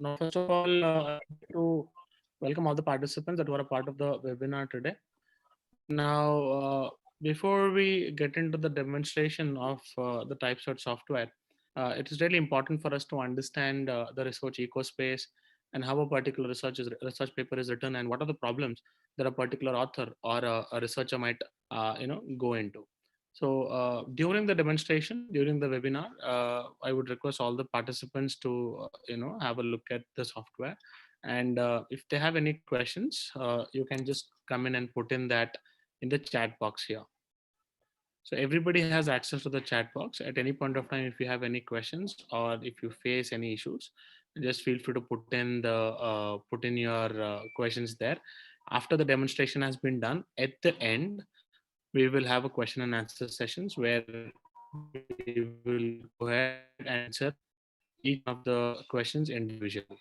Now, first of all, I'd like to welcome all the participants that were a part of the webinar today. Now, before we get into the demonstration of the TypeSearch software, it is really important for us to understand the research ecospace and how a particular research paper is written, and what are the problems that a particular author or a researcher might go into. So during the demonstration, during the webinar, I would request all the participants to have a look at the software, and if they have any questions, you can just come in and put in that in the chat box here. So everybody has access to the chat box at any point of time. If you have any questions or if you face any issues, just feel free to put in your questions there. After the demonstration has been done, at the end, we will have a question and answer sessions where we will go ahead and answer each one of the questions individually.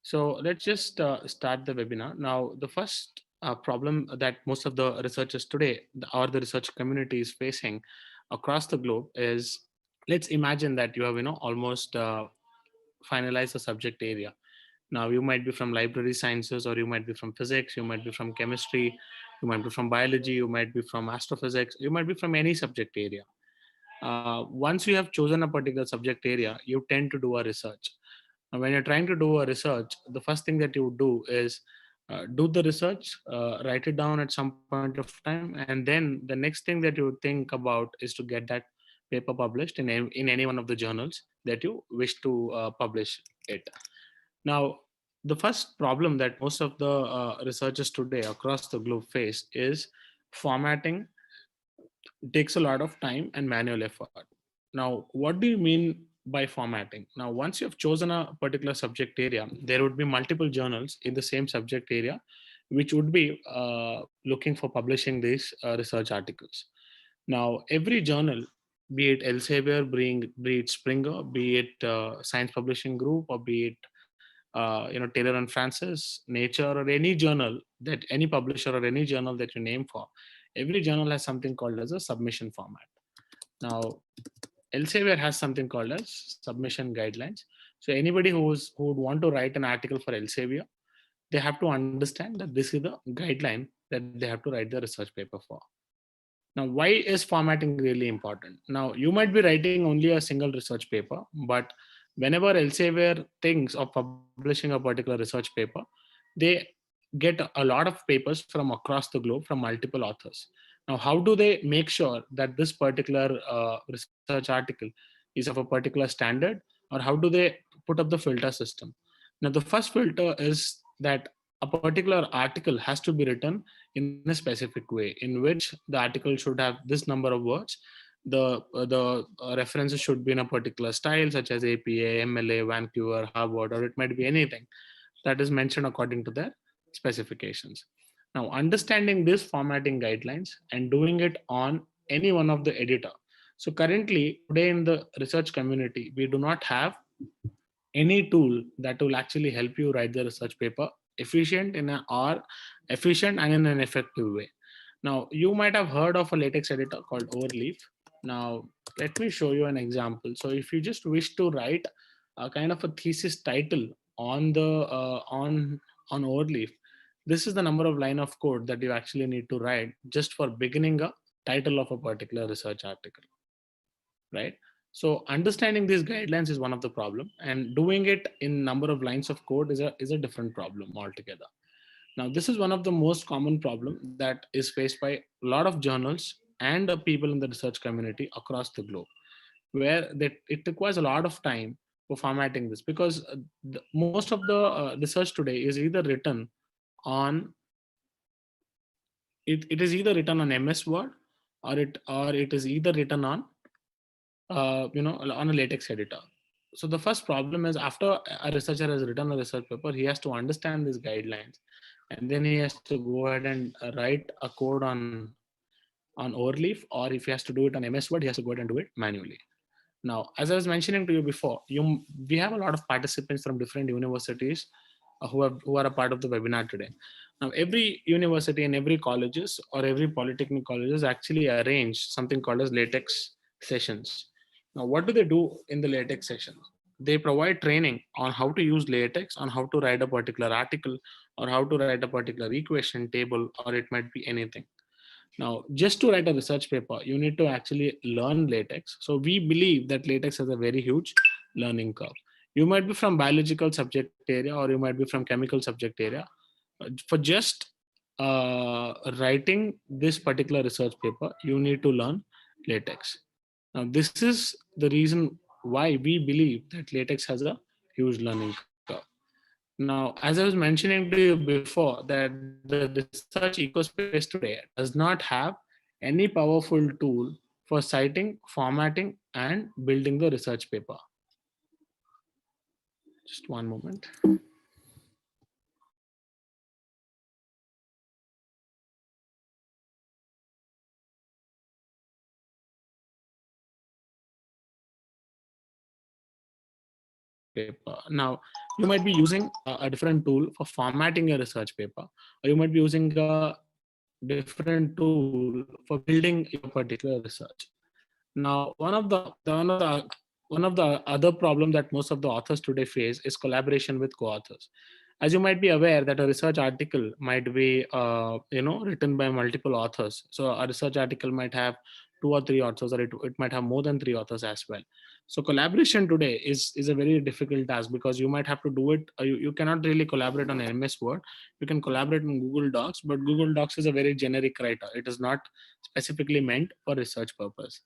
So let's just start the webinar. Now, the first problem that most of the researchers today or the research community is facing across the globe is, let's imagine that you have almost finalized a subject area. Now, you might be from library sciences, or you might be from physics, you might be from chemistry, you might be from biology, you might be from astrophysics, you might be from any subject area. Once you have chosen a particular subject area, you tend to do a research. Now, when you're trying to do a research, the first thing that you would do is do the research, write it down at some point of time, and then the next thing that you would think about is to get that paper published in any one of the journals that you wish to publish it. Now, the first problem that most of the researchers today across the globe face is formatting. It takes a lot of time and manual effort. Now, what do you mean by formatting? Now, once you have chosen a particular subject area, there would be multiple journals in the same subject area, which would be looking for publishing these research articles. Now, every journal, be it Elsevier, be it Springer, be it Science Publishing Group, or be it Taylor and Francis, Nature, or any journal that any publisher or any journal that you name for, every journal has something called as a submission format. Now, Elsevier has something called as submission guidelines. So anybody who would want to write an article for Elsevier, they have to understand that this is the guideline that they have to write the research paper for. Now, why is formatting really important? Now, you might be writing only a single research paper, but whenever Elsevier thinks of publishing a particular research paper, they get a lot of papers from across the globe from multiple authors. Now, how do they make sure that this particular research article is of a particular standard, or how do they put up the filter system? Now, the first filter is that a particular article has to be written in a specific way, in which the article should have this number of words, the references should be in a particular style, such as APA, MLA, Vancouver, Harvard, or it might be anything that is mentioned according to their specifications. Now, understanding this formatting guidelines and doing it on any one of the editor. So currently, today in the research community, we do not have any tool that will actually help you write the research paper efficient in a or efficient and in an effective way. Now, you might have heard of a latex editor called Overleaf. Now, let me show you an example. So if you just wish to write a kind of a thesis title on the on Overleaf, this is the number of line of code that you actually need to write just for beginning a title of a particular research article, right? So understanding these guidelines is one of the problem, and doing it in number of lines of code is a different problem altogether. Now, this is one of the most common problem that is faced by a lot of journals and people in the research community across the globe, where it requires a lot of time for formatting this, because most of the research today is either written on it is either written on MS Word, or it is either written on on a latex editor. So the first problem is, after a researcher has written a research paper, he has to understand these guidelines, and then he has to go ahead and write a code on Overleaf, or if he has to do it on MS Word, he has to go ahead and do it manually. Now, as I was mentioning to you before, we have a lot of participants from different universities who are a part of the webinar today. Now, every university and every colleges or every polytechnic colleges actually arrange something called as latex sessions. Now, what do they do in the latex sessions? They provide training on how to use latex, on how to write a particular article, or how to write a particular equation table, or it might be anything. Now, just to write a research paper, you need to actually learn latex. So we believe that latex has a very huge learning curve. You might be from biological subject area, or you might be from chemical subject area. For just writing this particular research paper, you need to learn latex. Now, this is the reason why we believe that latex has a huge learning curve. Now, as I was mentioning to you before, that the research ecospace today does not have any powerful tool for citing, formatting, and building the research paper. Just one moment. Paper. Now, you might be using a different tool for formatting your research paper, or you might be using a different tool for building your particular research. Now, one of the other problem that most of the authors today face is collaboration with co-authors. As you might be aware, that a research article might be written by multiple authors. So a research article might have 2 or 3 authors, or it might have more than 3 authors as well. So collaboration today is a very difficult task, because you might have to do it. You cannot really collaborate on MS Word. You can collaborate on Google Docs, but Google Docs is a very generic writer. It is not specifically meant for research purpose.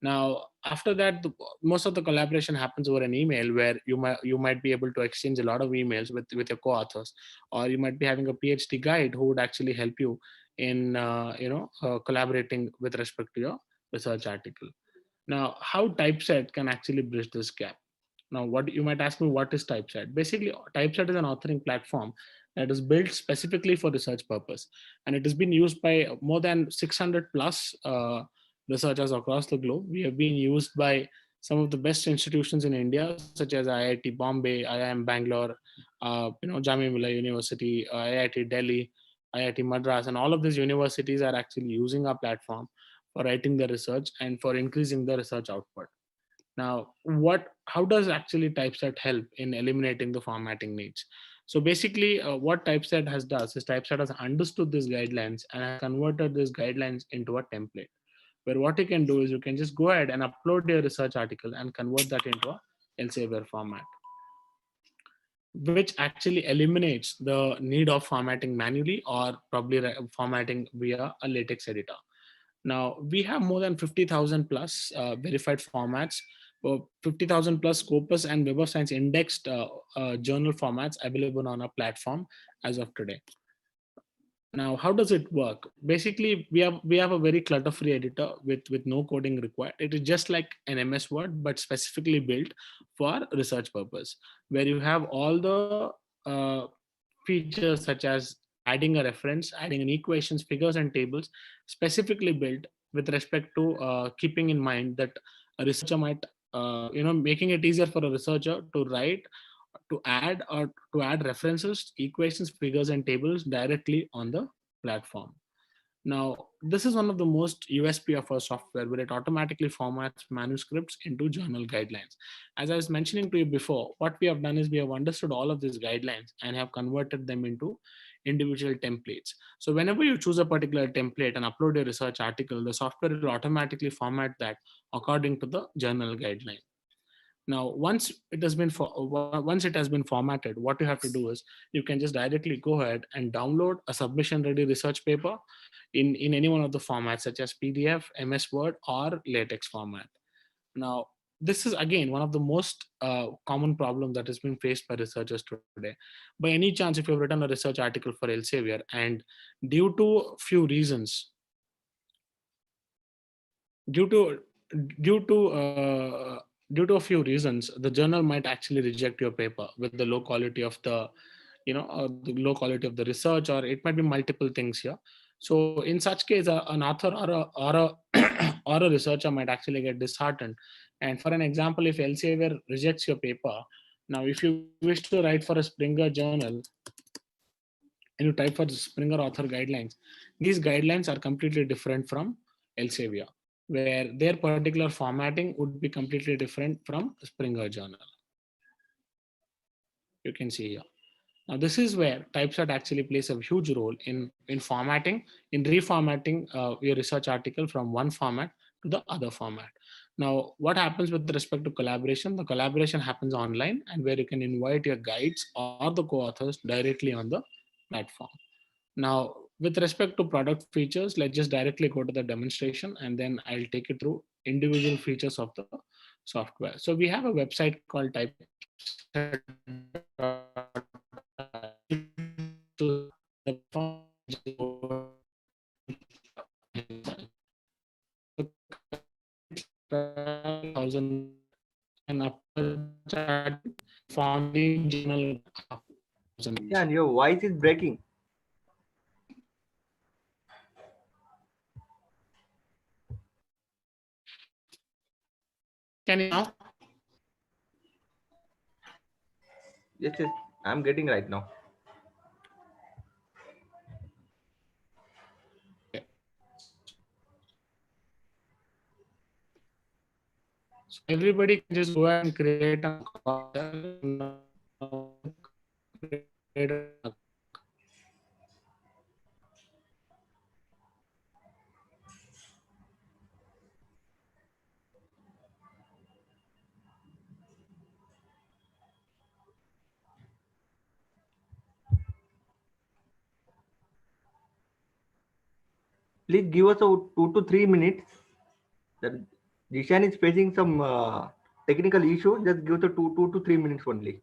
Now, after that, most of the collaboration happens over an email, where you might be able to exchange a lot of emails with your co-authors, or you might be having a PhD guide who would actually help you in collaborating with respect to your research article. Now, how Typeset can actually bridge this gap? Now, what you might ask me, what is Typeset? Basically, Typeset is an authoring platform that is built specifically for research purpose, and it has been used by more than 600 plus researchers across the globe. We have been used by some of the best institutions in India, such as IIT Bombay, IIM Bangalore, Jamia Millia University, IIT Delhi, IIT Madras, and all of these universities are actually using our platform for writing the research and for increasing the research output. Now, how does actually Typeset help in eliminating the formatting needs? So basically, what Typeset has does is Typeset has understood these guidelines and has converted these guidelines into a template, where what you can do is you can just go ahead and upload your research article and convert that into a Elsevier format, which actually eliminates the need of formatting manually, or probably formatting via a latex editor. Now, we have more than 50,000 plus verified formats, 50,000 plus Scopus and Web of Science indexed journal formats available on our platform as of today. Now, how does it work? Basically, we have a very clutter-free editor with no coding required. It is just like an MS Word, but specifically built for research purpose, where you have all the features such as adding a reference, adding an equations, figures, and tables, specifically built with respect to keeping in mind that a researcher might, making it easier for a researcher to write, to add references, equations, figures, and tables directly on the platform. Now, this is one of the most USP of our software, where it automatically formats manuscripts into journal guidelines. As I was mentioning to you before, what we have done is we have understood all of these guidelines and have converted them into individual templates. So whenever you choose a particular template and upload your research article, the software will automatically format that according to the journal guideline. Now, once it has been formatted, what you have to do is you can just directly go ahead and download a submission ready research paper in any one of the formats such as PDF, MS Word, or LaTeX format. Now, this is again one of the most common problem that has been faced by researchers today. By any chance, if you have written a research article for Elsevier and due to few reasons, due to due to due to a few reasons, the journal might actually reject your paper with the low quality of the low quality of the research, or it might be multiple things here. So in such case, an author or a researcher might actually get disheartened. And for an example, if Elsevier rejects your paper, now if you wish to write for a Springer journal and you type for the Springer author guidelines, these guidelines are completely different from Elsevier, where their particular formatting would be completely different from Springer journal. You can see here. Now, this is where typeset actually plays a huge role in formatting, in reformatting your research article from one format to the other format. Now, what happens with respect to collaboration? The collaboration happens online, and where you can invite your guides or the co-authors directly on the platform. Now, with respect to product features, let's just directly go to the demonstration, and then I'll take you through individual features of the software. So we have a website called typeset. And after founding journal. Yeah, and your voice is breaking. Can you now? Yes, yes, I'm getting right now. So everybody can just go ahead and create an account. Please give us a 2 to 3 minutes. That Jishan is facing some technical issue. Just give us a two to 3 minutes only.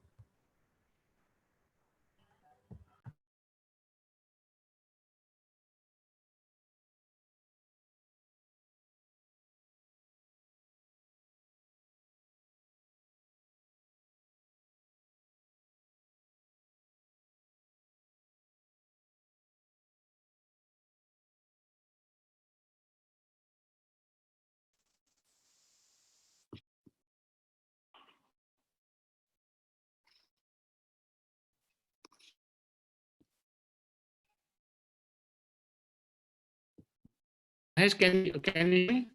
Mahesh, can you hear me?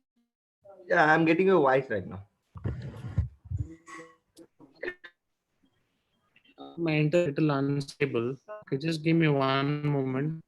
Yeah, I'm getting your voice right now. My internet is a little unstable. Okay, just give me one moment.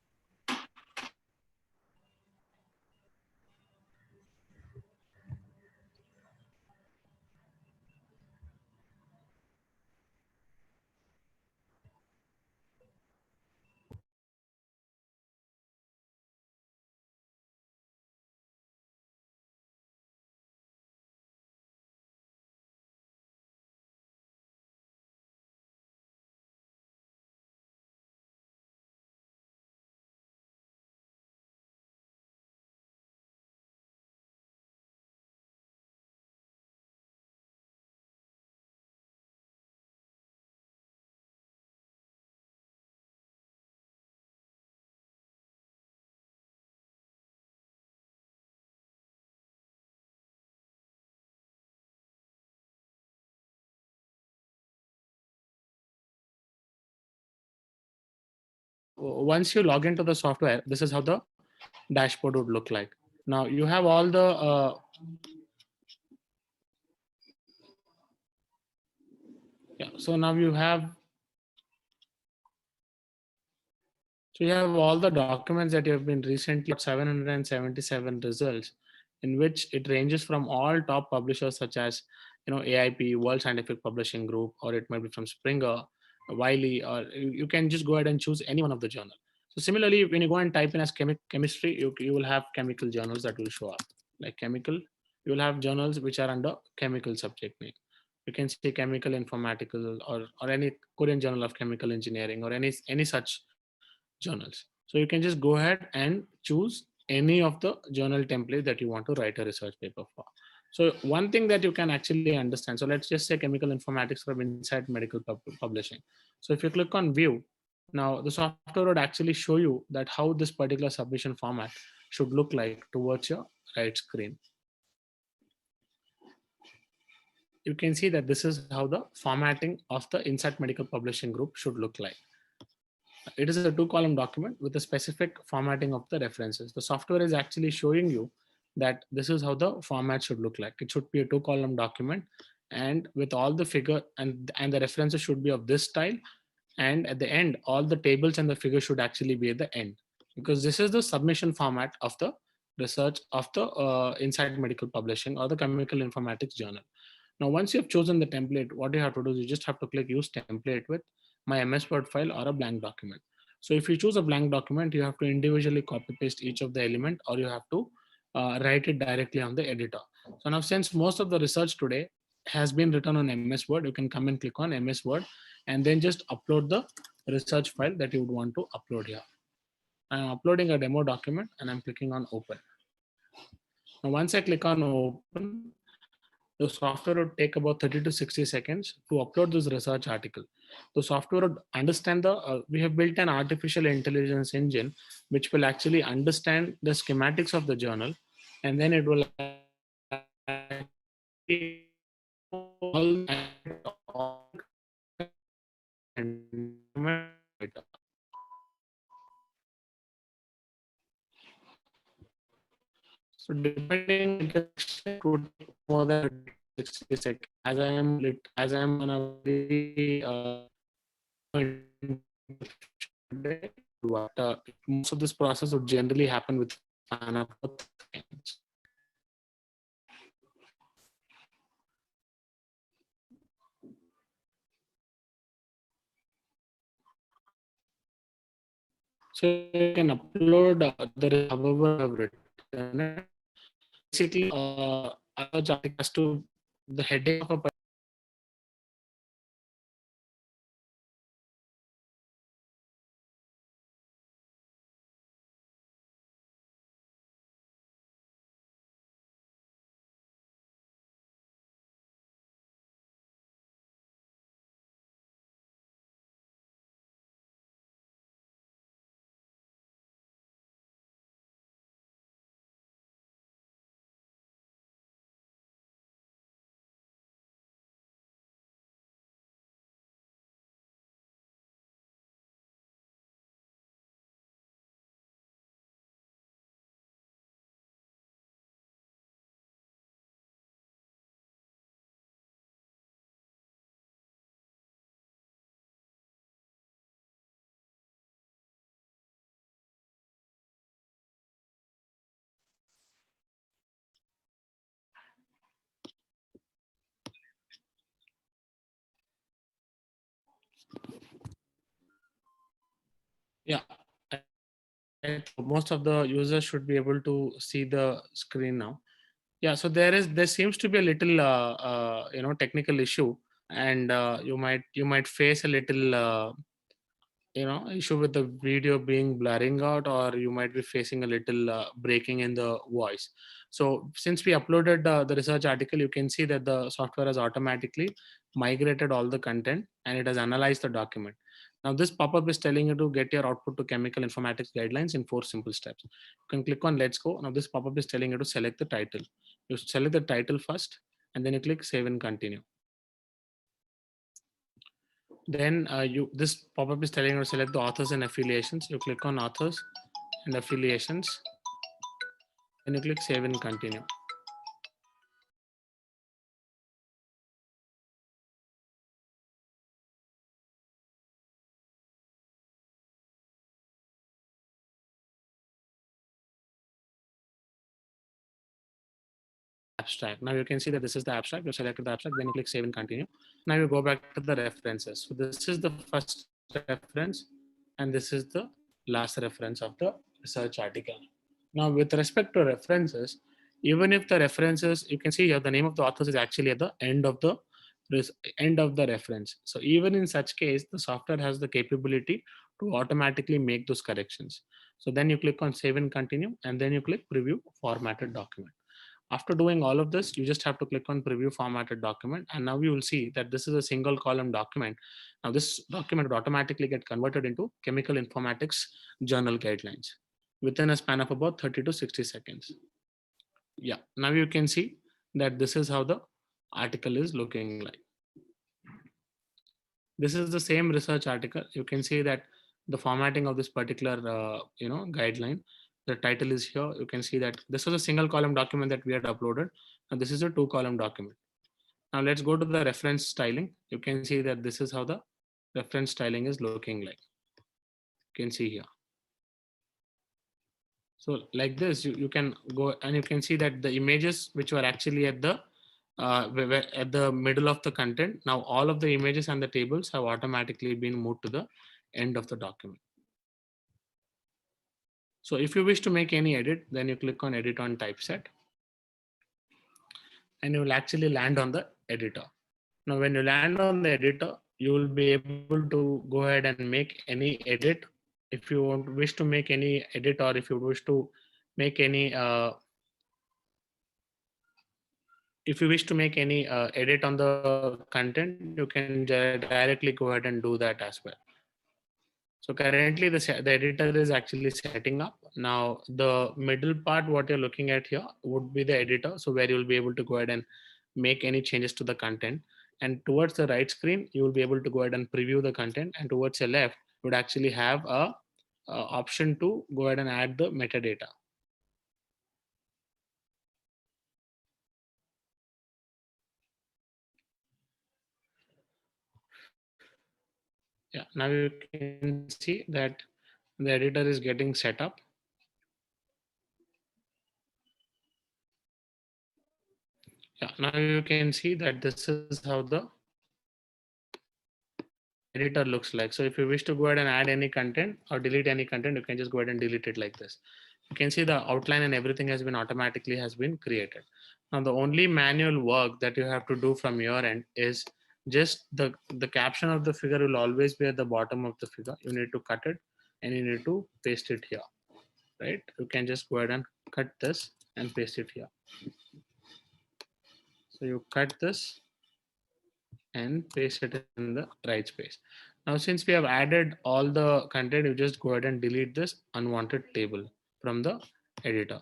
once you log into the software, this is how the dashboard would look like. Now you have all the so now you have all the documents that you have been recently 777 results, in which it ranges from all top publishers such as AIP, World Scientific Publishing Group, or it might be from Springer, Wiley, or you can just go ahead and choose any one of the journal. So similarly, when you go and type in as chemistry, you will have chemical journals that will show up. Like chemical, you will have journals which are under chemical subject name. You can see chemical informatical or any Korean Journal of Chemical Engineering or any such journals. So you can just go ahead and choose any of the journal template that you want to write a research paper for. So one thing that you can actually understand, so let's just say chemical informatics from Insight Medical Publishing. So if you click on view, now the software would actually show you that how this particular submission format should look like towards your right screen. You can see that this is how the formatting of the Insight Medical Publishing Group should look like. It is a 2-column document with a specific formatting of the references. The software is actually showing you that this is how the format should look like. It should be a 2-column document, and with all the figure and the references should be of this style. And at the end, all the tables and the figures should actually be at the end, because this is the submission format of the research of the Insight Medical Publishing or the Chemical Informatics Journal. Now, once you have chosen the template, what you have to do is you just have to click use template with my MS Word file or a blank document. So if you choose a blank document, you have to individually copy paste each of the element, or you have to write it directly on the editor. So now, since most of the research today has been written on MS Word, you can come and click on MS Word and then just upload the research file that you would want to upload here. I'm uploading a demo document and I'm clicking on open. Now, once I click on open, the software would take about 30 to 60 seconds to upload this research article. The software would understand we have built an artificial intelligence engine which will actually understand the schematics of the journal, and then it will so depending it would take more than 60 seconds. As I am on a very most of this process would generally happen with seconds. So you can upload the however I've written it. Basically, has to the heading of a yeah. Most of the users should be able to see the screen now. Yeah, so there seems to be a little technical issue, and you might face a little issue with the video being blurring out, or you might be facing a little breaking in the voice. So since we uploaded the research article, you can see that the software has automatically migrated all the content and it has analyzed the document. Now this pop-up is telling you to get your output to chemical informatics guidelines in 4 simple steps. You can click on let's go. Now this pop-up is telling you to select the title. You select the title first and then you click save and continue. Then this pop-up is telling you to select the authors and affiliations. You click on authors and affiliations, and you click save and continue. Abstract. Now you can see that this is the abstract. You selected the abstract, then you click save and continue. Now you go back to the references. So this is the first reference, and this is the last reference of the research article. Now with respect to references, even if the references, you can see here the name of the authors is actually at the end of the reference. So even in such case, the software has the capability to automatically make those corrections. So then you click on save and continue, and then you click preview formatted document. After doing all of this, you just have to click on preview formatted document. And now you will see that this is a single column document. Now this document would automatically get converted into chemical informatics journal guidelines within a span of about 30 to 60 seconds. Yeah, now you can see that this is how the article is looking like. This is the same research article. You can see that the formatting of this particular guideline, the title is here. You can see that this was a single column document that we had uploaded, and this is a 2-column document. Now let's go to the reference styling. You can see that this is how the reference styling is looking like. You can see here. So like this, you can go and you can see that the images which were actually at the middle of the content, now all of the images and the tables have automatically been moved to the end of the document. So if you wish to make any edit, then you click on edit on typeset, and you will actually land on the editor. Now when you land on the editor, you will be able to go ahead and make any edit. If you wish to make any edit, or if you wish to make any edit on the content, you can directly go ahead and do that as well. So currently the editor is actually setting up. Now the middle part, what you're looking at here would be the editor. So where you'll be able to go ahead and make any changes to the content. And towards the right screen, you will be able to go ahead and preview the content. And towards the left, you would actually have a option to go ahead and add the metadata. Yeah, now you can see that the editor is getting set up. Yeah, now you can see that this is how the editor looks like. So if you wish to go ahead and add any content or delete any content, you can just go ahead and delete it like this. You can see the outline and everything has been created. Now the only manual work that you have to do from your end is just the caption of the figure will always be at the bottom of the figure. You need to cut it and you need to paste it here, right? You can just go ahead and cut this and paste it here. So you cut this and paste it in the right space. Now, since we have added all the content, you just go ahead and delete this unwanted table from the editor.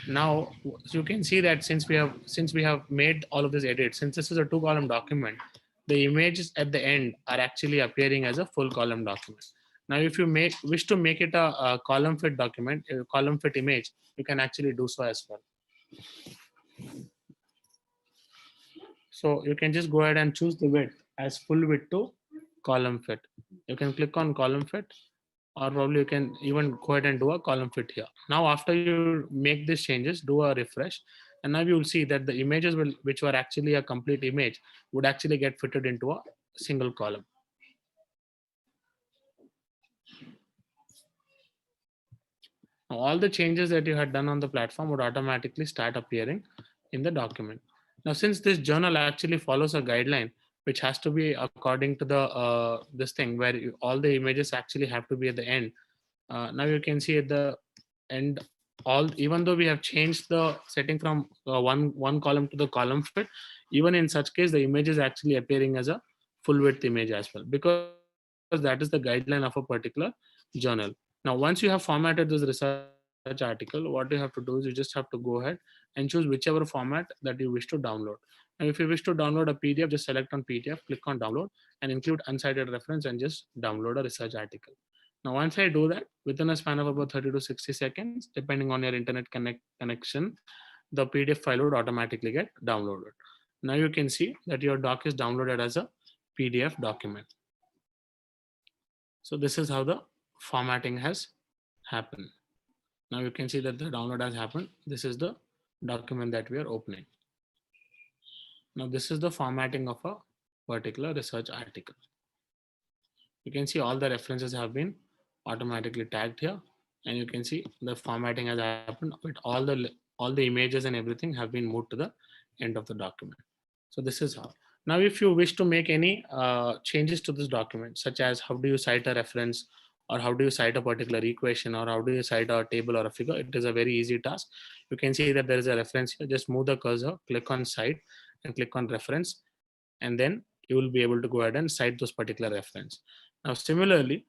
Now, so you can see that since we have made all of this edit, since this is a 2-column document, the images at the end are actually appearing as a full column document. Now, if you wish to make it a column fit document, a column fit image, you can actually do so as well. So you can just go ahead and choose the width as full width to column fit. You can click on column fit, or probably you can even go ahead and do a column fit here. Now, after you make these changes, do a refresh. And now you will see that the images which were actually a complete image would actually get fitted into a single column. Now, all the changes that you had done on the platform would automatically start appearing in the document. Now, since this journal actually follows a guideline, which has to be according to the this thing where all the images actually have to be at the end. Now you can see at the end, even though we have changed the setting from one column to the column fit, even in such case, the image is actually appearing as a full width image as well, because that is the guideline of a particular journal. Now, once you have formatted this research article, what you have to do is you just have to go ahead and choose whichever format that you wish to download. And if you wish to download a PDF, just select on PDF, click on download and include unsighted reference and just download a research article. Now, once I do that, within a span of about 30 to 60 seconds, depending on your internet connection, the PDF file would automatically get downloaded. Now you can see that your doc is downloaded as a PDF document. So this is how the formatting has happened. Now you can see that the download has happened. This is the document that we are opening. Now this is the formatting of a particular research article. You can see all the references have been automatically tagged here, and you can see the formatting has happened with all the images and everything have been moved to the end of the document. So this is how. Now, if you wish to make any changes to this document, such as how do you cite a reference, or how do you cite a particular equation, or how do you cite a table or a figure, it is a very easy task. You can see that there is a reference here. Just move the cursor, click on cite, and click on reference, and then you will be able to go ahead and cite those particular reference. Now, similarly,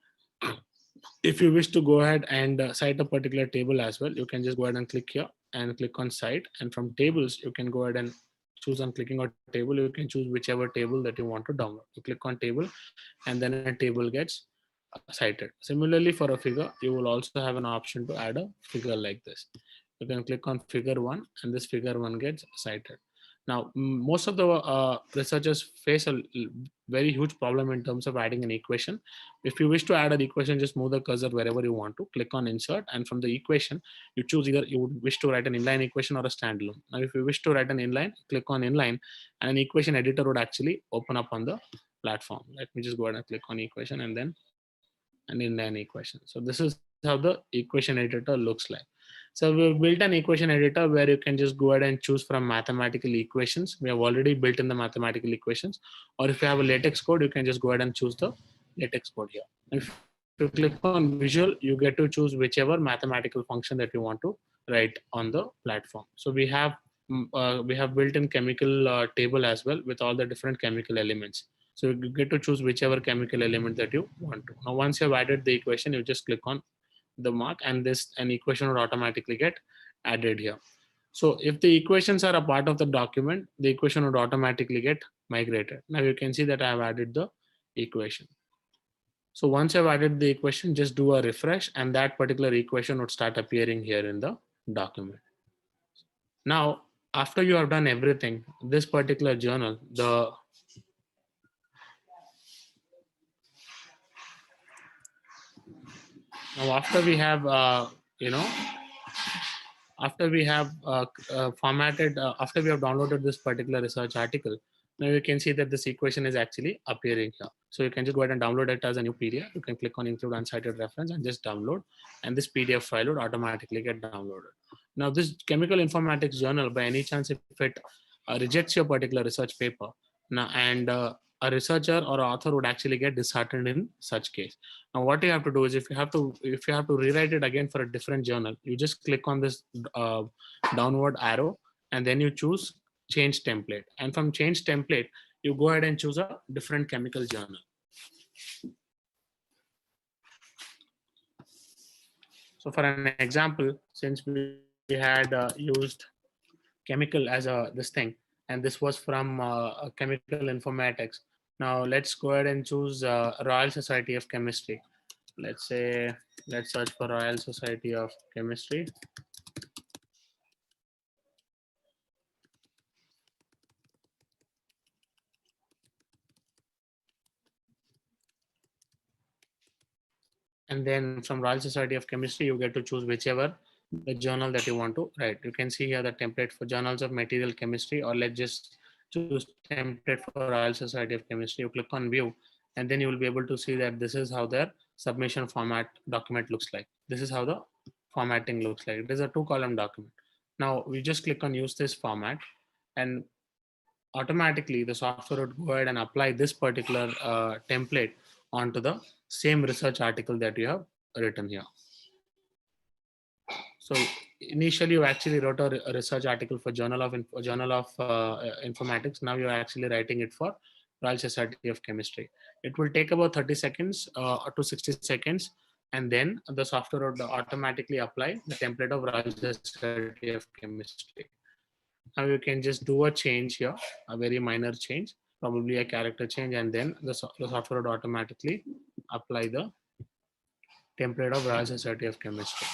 if you wish to go ahead and cite a particular table as well, you can just go ahead and click here and click on cite. And from tables, you can go ahead and choose on clicking on table, you can choose whichever table that you want to download. You click on table and then a table gets cited. Similarly, for a figure, you will also have an option to add a figure like this. You can click on figure 1 and this figure 1 gets cited. Now, most of the researchers face a very huge problem in terms of adding an equation. If you wish to add an equation, just move the cursor wherever you want to, click on insert, and from the equation, you choose either you would wish to write an inline equation or a standalone. Now, if you wish to write an inline, click on inline, and an equation editor would actually open up on the platform. Let me just go ahead and click on equation and then an inline equation. So this is how the equation editor looks like. So we've built an equation editor where you can just go ahead and choose from mathematical equations. We have already built in the mathematical equations. Or if you have a latex code, you can just go ahead and choose the latex code here. If you click on visual, you get to choose whichever mathematical function that you want to write on the platform. So we have built in chemical table as well with all the different chemical elements. So you get to choose whichever chemical element that you want to. Now, once you've added the equation, you just click on the mark and an equation will automatically get added here. So if the equations are a part of the document, the equation would automatically get migrated. Now you can see that I have added the equation. So once I've added the equation, just do a refresh and that particular equation would start appearing here in the document. Now, after you have done everything, this particular journal, now after we have, after we have after we have downloaded this particular research article, now you can see that this equation is actually appearing here. So you can just go ahead and download it as a new PDF. You can click on include unsighted reference and just download, and this PDF file would automatically get downloaded. Now this chemical informatics journal, by any chance, if it rejects your particular research paper, now and a researcher or author would actually get disheartened in such case. Now what you have to do is if you have to rewrite it again for a different journal, you just click on this downward arrow and then you choose change template, and from change template you go ahead and choose a different chemical journal. So for an example, since we had used chemical as this thing, and this was from chemical informatics. Now let's go ahead and choose Royal Society of Chemistry. Let's search for Royal Society of Chemistry. And then from Royal Society of Chemistry, you get to choose whichever the journal that you want to write. You can see here the template for Journals of Material Chemistry, or let's just choose template for Royal Society of Chemistry. You click on view, and then you will be able to see that this is how their submission format document looks like. This is how the formatting looks like. It is a 2-column document. Now we just click on use this format, and automatically the software would go ahead and apply this particular template onto the same research article that you have written here. So initially you actually wrote a research article for Journal of Informatics. Now you're actually writing it for Royal Society of Chemistry. It will take about 30 seconds to 60 seconds and then the software would automatically apply the template of Royal Society of Chemistry. Now you can just do a change here, a very minor change, probably a character change, and then the software would automatically apply the template of Royal Society of Chemistry.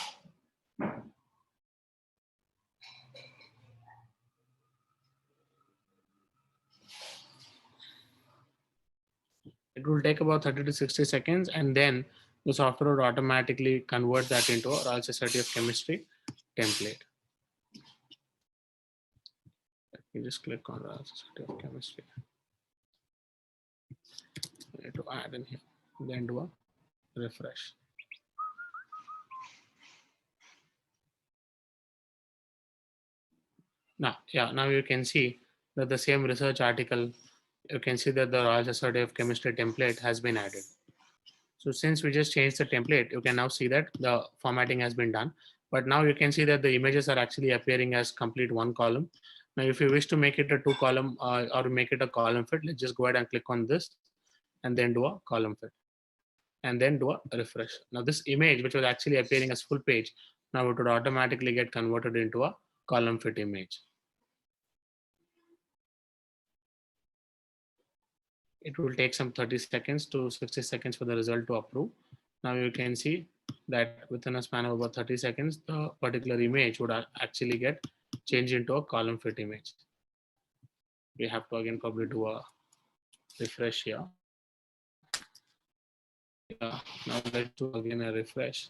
It will take about 30 to 60 seconds, and then the software would automatically convert that into a Royal Society of Chemistry template. Let me just click on Royal Society of Chemistry. I need to add in here, then do a refresh. Now you can see that the same research article, you can see that the Royal Society of Chemistry template has been added. So since we just changed the template, you can now see that the formatting has been done. But now you can see that the images are actually appearing as complete one column. Now, if you wish to make it a two column or make it a column fit, let's just go ahead and click on this and then do a column fit and then do a refresh. Now this image, which was actually appearing as full page, now it would automatically get converted into a column fit image. It will take some 30 seconds to 60 seconds for the result to approve. Now you can see that within a span of about 30 seconds, the particular image would actually get changed into a column fit image. We have to again probably do a refresh here. Yeah, now let's do again a refresh.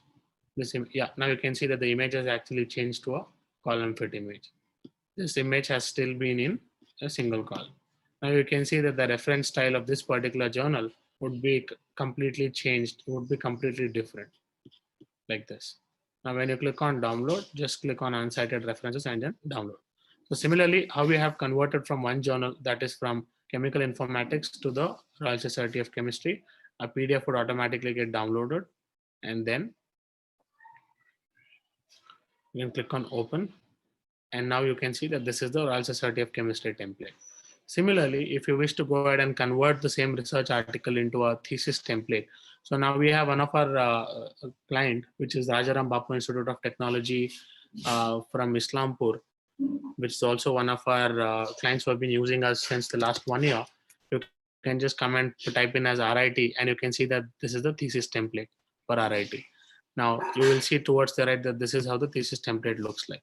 Now you can see that the image has actually changed to a column fit image. This image has still been in a single column. Now you can see that the reference style of this particular journal would be completely changed, would be completely different like this. Now when you click on download, just click on unsighted references and then download. So similarly, how we have converted from one journal, that is from chemical informatics, to the Royal Society of Chemistry, a PDF would automatically get downloaded, and then you can click on open. And now you can see that this is the Royal Society of Chemistry template. Similarly, if you wish to go ahead and convert the same research article into a thesis template. So now we have one of our client, which is Rajaram Bapu Institute of Technology from Islampur, which is also one of our clients who have been using us since the last 1 year. You can just come and type in as RIT, and you can see that this is the thesis template for RIT. Now you will see towards the right that this is how the thesis template looks like.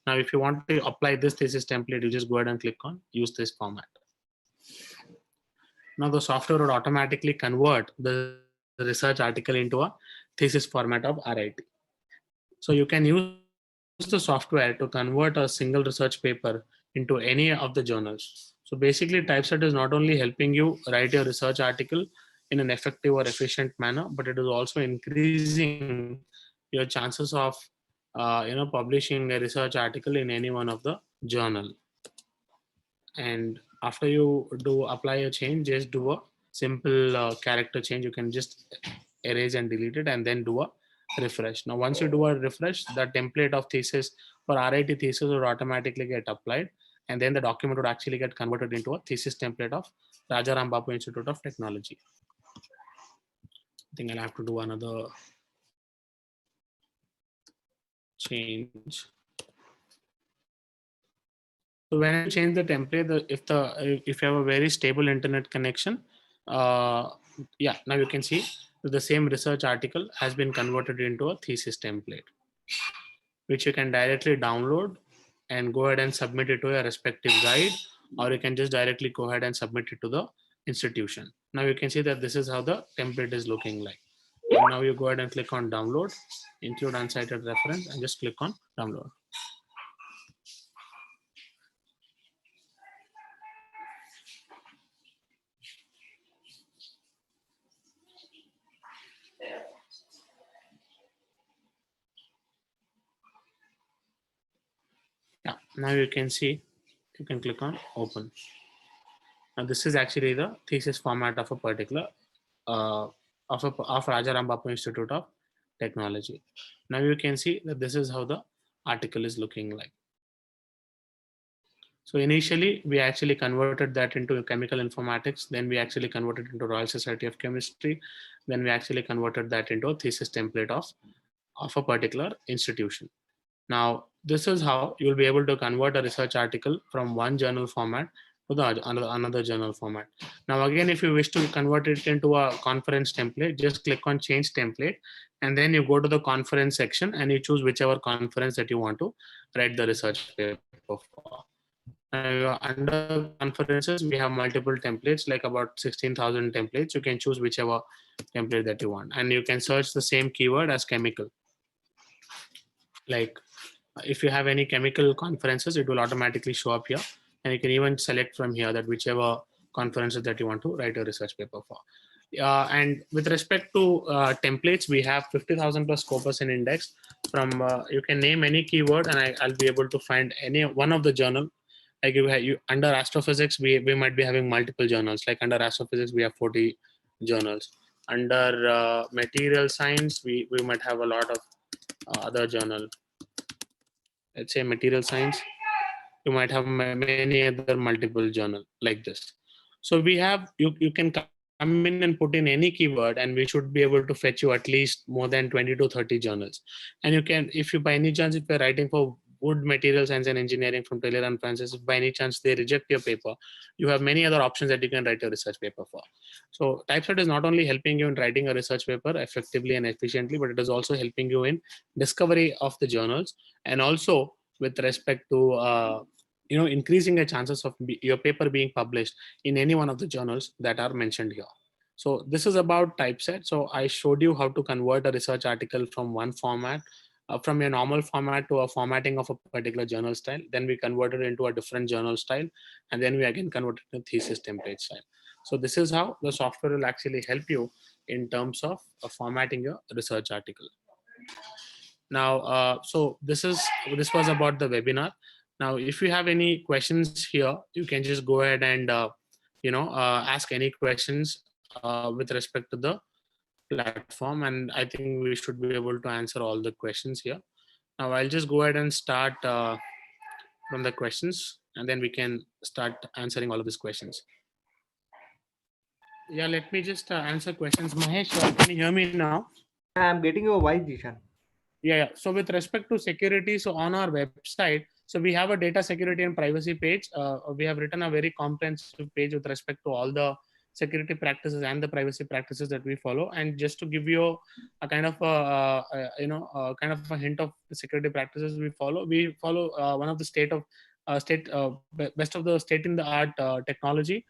Now, if you want to apply this thesis template, you just go ahead and click on use this format. Now the software would automatically convert the research article into a thesis format of RIT. So you can use the software to convert a single research paper into any of the journals. So basically, Typeset is not only helping you write your research article in an effective or efficient manner, but it is also increasing your chances of publishing a research article in any one of the journal. And after you do apply a change, just do a simple character change. You can just erase and delete it and then do a refresh. Now once you do a refresh, the template of thesis for RIT thesis would automatically get applied, and then the document would actually get converted into a thesis template of Rajaram Bapu Institute of Technology. I think I'll have to do another change. So when you change the template, if you have a very stable internet connection, now you can see that the same research article has been converted into a thesis template, which you can directly download and go ahead and submit it to your respective guide, or you can just directly go ahead and submit it to the institution. Now you can see that this is how the template is looking like. And now you go ahead and click on download, include unsighted reference, and just click on download. Yeah, now you can see, you can click on open. Now this is actually the thesis format of a particular of Rajaram Bapu Institute of Technology. Now you can see that this is how the article is looking like. So initially, we actually converted that into chemical informatics. Then we actually converted into Royal Society of Chemistry. Then we actually converted that into a thesis template of a particular institution. Now, this is how you'll be able to convert a research article from one journal format to the another journal format. Now, again, if you wish to convert it into a conference template, just click on change template, and then you go to the conference section and you choose whichever conference that you want to write the research paper for. Under conferences, we have multiple templates, like about 16,000 templates. You can choose whichever template that you want, and you can search the same keyword as chemical. Like if you have any chemical conferences, it will automatically show up here, and you can even select from here that whichever conferences that you want to write a research paper for. And with respect to templates, we have 50,000 plus corpus in index. From you can name any keyword, and I'll be able to find any one of the journal. Like you under astrophysics, we might be having multiple journals. Like under astrophysics, we have 40 journals. Under material science, we might have a lot of other journal. Let's say material science, you might have many other multiple journal like this. So we have you can come in and put in any keyword, and we should be able to fetch you at least more than 20 to 30 journals. And you can, if you by any chance, if you're writing for wood material science and engineering from Taylor and Francis, if by any chance they reject your paper, you have many other options that you can write a research paper for. So typeset is not only helping you in writing a research paper effectively and efficiently, but it is also helping you in discovery of the journals, and also with respect to increasing the chances of your paper being published in any one of the journals that are mentioned here. So this is about typeset. So I showed you how to convert a research article from one format, from your normal format to a formatting of a particular journal style. Then we converted it into a different journal style, and then we again converted to thesis template style. So this is how the software will actually help you in terms of formatting your research article. Now, so this was about the webinar. Now, if you have any questions here, you can just go ahead and ask any questions with respect to the platform, and I think we should be able to answer all the questions here. Now, I'll just go ahead and start from the questions, and then we can start answering all of these questions. Yeah, let me just answer questions. Mahesh, can you hear me now? I'm getting your voice, Jishan. Yeah. So with respect to security, so on our website, so we have a data security and privacy page. We have written a very comprehensive page with respect to all the security practices and the privacy practices that we follow. And just to give you a kind of kind of a hint of the security practices we follow one of the best of the state in the art technology,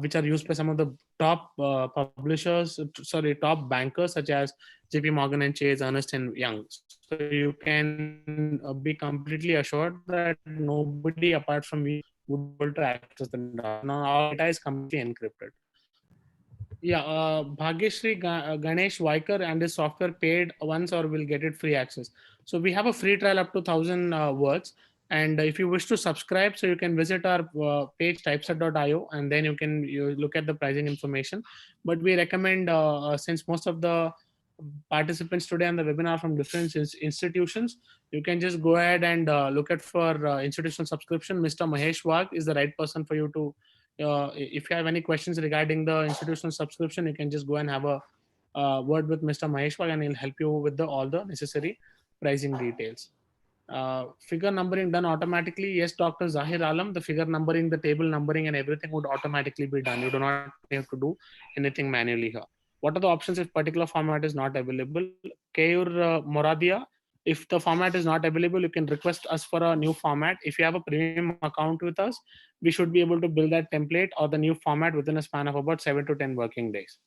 which are used by some of the top top bankers such as JP Morgan and Chase, Ernst and Young. So you can be completely assured that nobody apart from you would be able to access the data. Now our data is completely encrypted. Yeah, Bhagyashri Ganesh Vaikar and his software paid once or will get it free access. So we have a free trial up to 1,000 words. And if you wish to subscribe, so you can visit our page typeset.io, and then you look at the pricing information. But we recommend, since most of the participants today on the webinar from different institutions, you can just go ahead and look at for institutional subscription. Mr. Mahesh Wagh is the right person for you to. If you have any questions regarding the institutional subscription, you can just go and have a word with Mr. Mahesh Wagh, and he'll help you with all the necessary pricing details. Figure numbering done automatically. Yes, Dr. Zahir Alam, the figure numbering, the table numbering, and everything would automatically be done. You do not have to do anything manually here. What are the options if particular format is not available? Keyur Moradia, if the format is not available, you can request us for a new format. If you have a premium account with us, we should be able to build that template or the new format within a span of about 7 to 10 working days.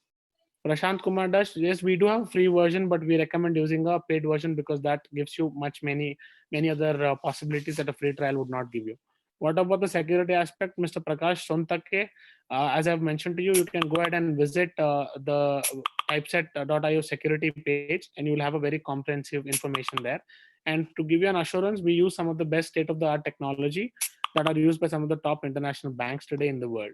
Prashant Kumar Dash, yes, we do have a free version, but we recommend using a paid version because that gives you many other possibilities that a free trial would not give you. What about the security aspect, Mr. Prakash Sontake? As I've mentioned to you, you can go ahead and visit the typeset.io security page, and you will have a very comprehensive information there. And to give you an assurance, we use some of the best state-of-the-art technology that are used by some of the top international banks today in the world.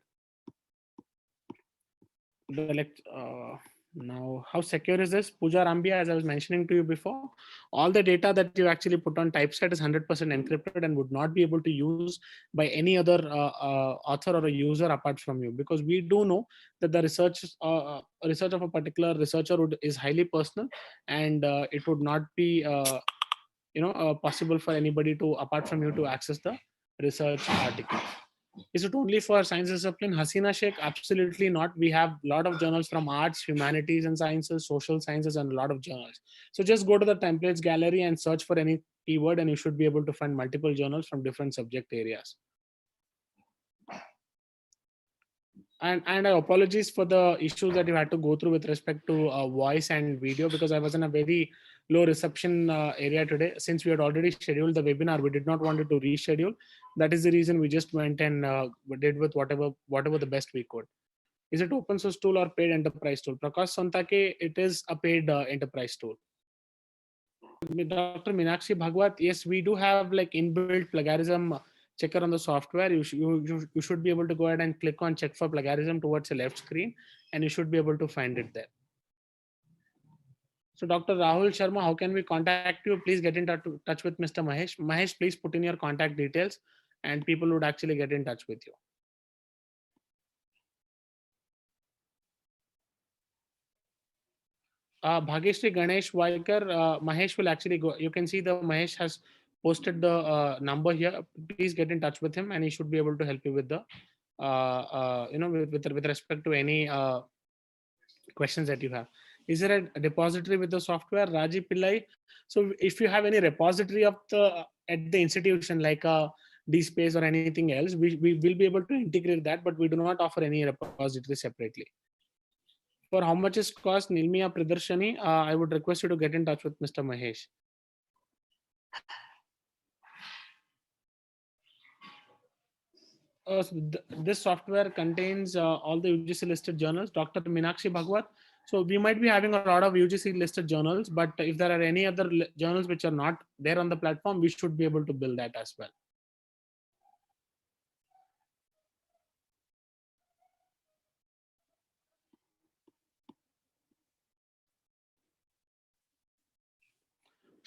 Now, how secure is this? Pooja Rambia, as I was mentioning to you before, all the data that you actually put on typeset is 100% encrypted and would not be able to use by any other author or a user apart from you, because we do know that the research of a particular researcher is highly personal, and it would not be possible for anybody to apart from you to access the research article. Is it only for science discipline? Hasina Sheikh, absolutely not. We have a lot of journals from arts, humanities and sciences, social sciences, and a lot of journals. So just go to the templates gallery and search for any keyword, and you should be able to find multiple journals from different subject areas. And I apologize for the issues that you had to go through with respect to voice and video, because I was in a very low reception area today. Since we had already scheduled the webinar, we did not want it to reschedule. That is the reason we just went and did with whatever the best we could. Is it open source tool or paid enterprise tool? Prakash Sontake, it is a paid enterprise tool. Dr. Meenakshi Bhagwat, yes, we do have like inbuilt plagiarism checker on the software. You should be able to go ahead and click on check for plagiarism towards the left screen, and you should be able to find it there. So Dr. Rahul Sharma, how can we contact you? Please get in touch with Mr. Mahesh. Mahesh, please put in your contact details and people would actually get in touch with you. Bhageshri Ganesh Vaikar, Mahesh will actually go. You can see the Mahesh has posted the number here. Please get in touch with him and he should be able to help you with the, with respect to any questions that you have. Is there a repository with the software? Raji Pillai. So if you have any repository of at the institution like DSpace or anything else, we will be able to integrate that, but we do not offer any repository separately. For how much is cost, Nilmiya Pradarshani, I would request you to get in touch with Mr. Mahesh. This software contains all the UGC listed journals. Dr. Meenakshi Bhagwat. So we might be having a lot of UGC listed journals, but if there are any other journals which are not there on the platform, we should be able to build that as well.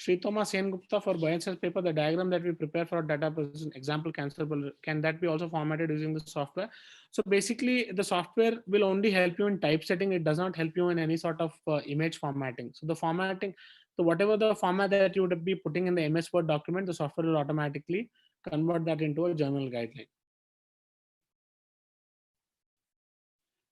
Sritoma Sengupta, for Bioinsights paper, the diagram that we prepare for a data example cancelable, can that be also formatted using the software? So basically the software will only help you in typesetting. It does not help you in any sort of image formatting. So the formatting, so whatever the format that you would be putting in the MS Word document, the software will automatically convert that into a journal guideline.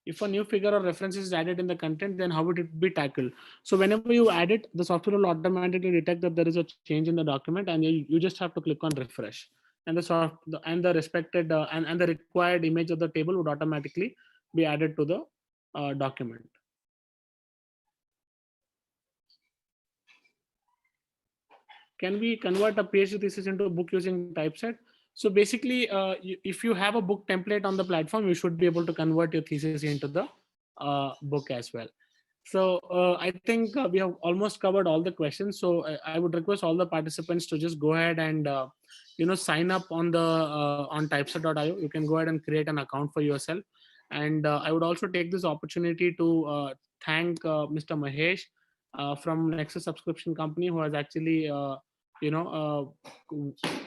If a new figure or reference is added in the content, then how would it be tackled? So whenever you add it, the software will automatically detect that there is a change in the document, and you just have to click on refresh, and the respected and the required image of the table would automatically be added to the document. Can we convert a PhD thesis into a book using typeset? So basically, if you have a book template on the platform, you should be able to convert your thesis into the book as well. So I think we have almost covered all the questions. So I would request all the participants to just go ahead and sign up on the on typeset.io. You can go ahead and create an account for yourself. And I would also take this opportunity to thank Mr. Mahesh from Nexus Subscription Company, who has actually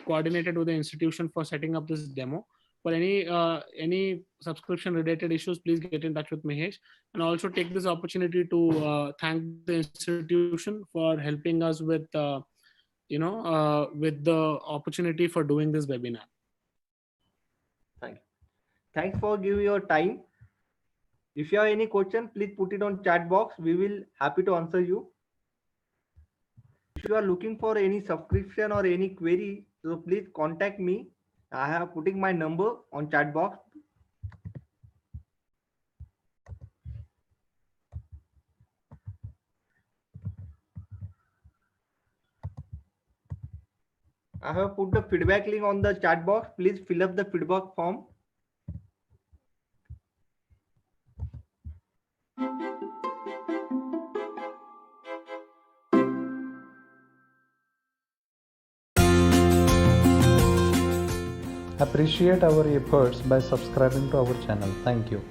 coordinated with the institution for setting up this demo. For any subscription related issues, please get in touch with Mahesh. And also take this opportunity to thank the institution for helping us with with the opportunity for doing this webinar. Thank you. Thanks for giving your time. If you have any question, please put it on chat box. We will happy to answer you. If you are looking for any subscription or any query, so please contact me. I have putting my number on chat box. I have put the feedback link on the chat box. Please fill up the feedback form. Appreciate our efforts by subscribing to our channel. Thank you.